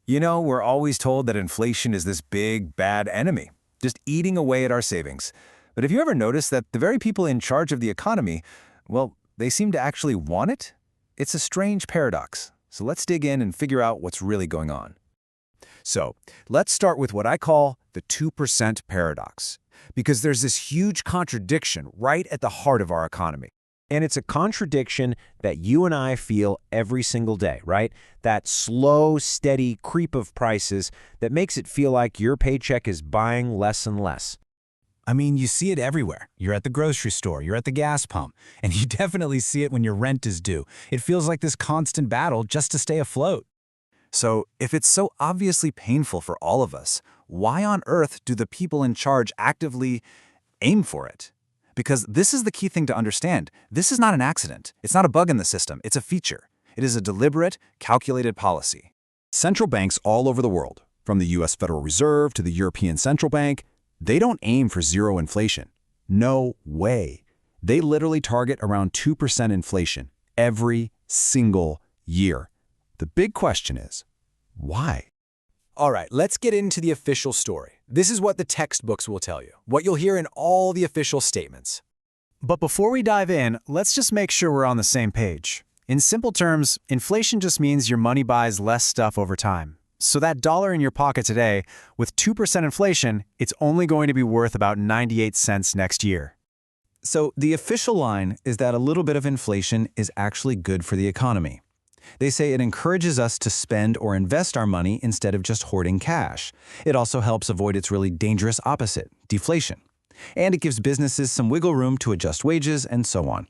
We're always told that inflation is this big, bad enemy, just eating away at our savings. But have you ever noticed that the very people in charge of the economy, well, they seem to actually want it? It's a strange paradox. So let's dig in and figure out what's really going on. So let's start with what I call the 2% paradox, because there's this huge contradiction right at the heart of our economy. And it's a contradiction that you and I feel every single day, right? That slow, steady creep of prices that makes it feel like your paycheck is buying less and less. I mean, you see it everywhere. You're at the grocery store, you're at the gas pump, and you definitely see it when your rent is due. It feels like this constant battle just to stay afloat. So, if it's so obviously painful for all of us, why on earth do the people in charge actively aim for it? Because this is the key thing to understand. This is not an accident. It's not a bug in the system. It's a feature. It is a deliberate, calculated policy. Central banks all over the world, from the US Federal Reserve to the European Central Bank, they don't aim for zero inflation. No way. They literally target around 2% inflation every single year. The big question is, why? All right, let's get into the official story. This is what the textbooks will tell you, what you'll hear in all the official statements. But before we dive in, let's just make sure we're on the same page. In simple terms, inflation just means your money buys less stuff over time. So that dollar in your pocket today, with 2% inflation, it's only going to be worth about 98 cents next year. So the official line is that a little bit of inflation is actually good for the economy. They say it encourages us to spend or invest our money instead of just hoarding cash. It also helps avoid its really dangerous opposite, deflation. And it gives businesses some wiggle room to adjust wages and so on.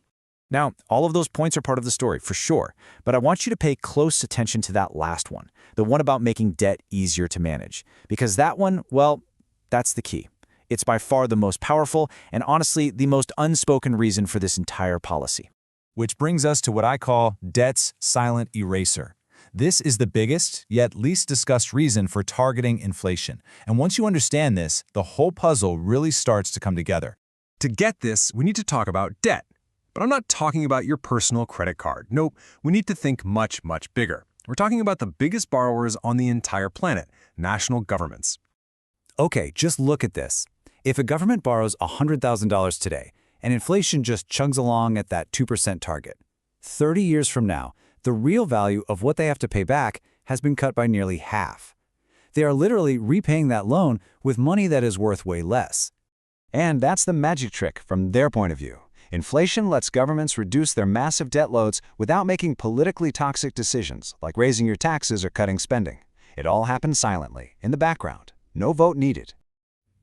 Now, all of those points are part of the story, for sure, but I want you to pay close attention to that last one, the one about making debt easier to manage. Because that one, well, that's the key. It's by far the most powerful and honestly the most unspoken reason for this entire policy. Which brings us to what I call debt's silent eraser. This is the biggest, yet least discussed reason for targeting inflation. And once you understand this, the whole puzzle really starts to come together. To get this, we need to talk about debt. But I'm not talking about your personal credit card. Nope, we need to think much, much bigger. We're talking about the biggest borrowers on the entire planet, national governments. Okay, just look at this. If a government borrows $100,000 today, and inflation just chugs along at that 2% target, 30 years from now, the real value of what they have to pay back has been cut by nearly half. They are literally repaying that loan with money that is worth way less. And that's the magic trick from their point of view. Inflation lets governments reduce their massive debt loads without making politically toxic decisions, like raising your taxes or cutting spending. It all happens silently, in the background. No vote needed.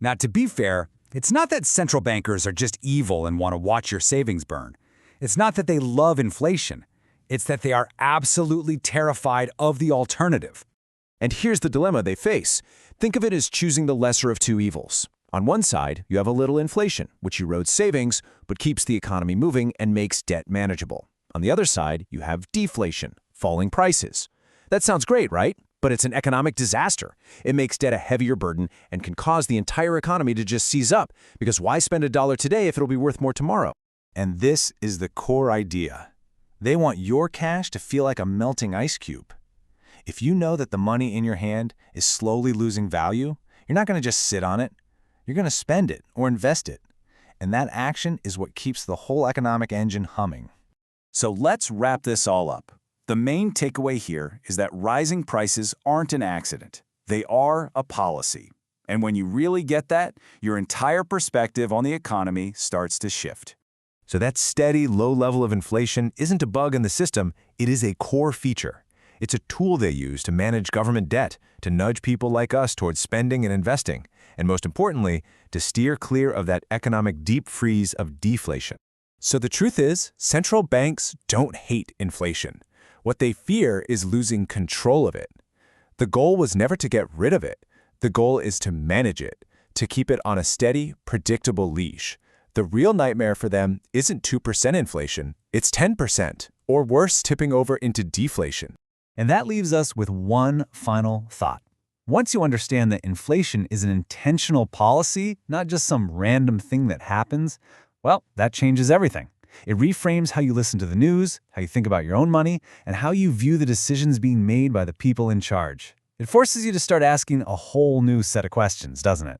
Now, to be fair, it's not that central bankers are just evil and want to watch your savings burn. It's not that they love inflation. It's that they are absolutely terrified of the alternative. And here's the dilemma they face. Think of it as choosing the lesser of two evils. On one side, you have a little inflation, which erodes savings, but keeps the economy moving and makes debt manageable. On the other side, you have deflation, falling prices. That sounds great, right? But it's an economic disaster. It makes debt a heavier burden and can cause the entire economy to just seize up, because why spend $1 today if it'll be worth more tomorrow? And this is the core idea. They want your cash to feel like a melting ice cube. If you know that the money in your hand is slowly losing value, you're not going to just sit on it. You're going to spend it or invest it. And that action is what keeps the whole economic engine humming. So let's wrap this all up. The main takeaway here is that rising prices aren't an accident. They are a policy. And when you really get that, your entire perspective on the economy starts to shift. So that steady, low level of inflation isn't a bug in the system, it is a core feature. It's a tool they use to manage government debt, to nudge people like us towards spending and investing, and most importantly, to steer clear of that economic deep freeze of deflation. So the truth is, central banks don't hate inflation. What they fear is losing control of it. The goal was never to get rid of it. The goal is to manage it, to keep it on a steady, predictable leash. The real nightmare for them isn't 2% inflation, it's 10%, or worse, tipping over into deflation. And that leaves us with one final thought. Once you understand that inflation is an intentional policy, not just some random thing that happens, well, that changes everything. It reframes how you listen to the news, how you think about your own money, and how you view the decisions being made by the people in charge. It forces you to start asking a whole new set of questions, doesn't it?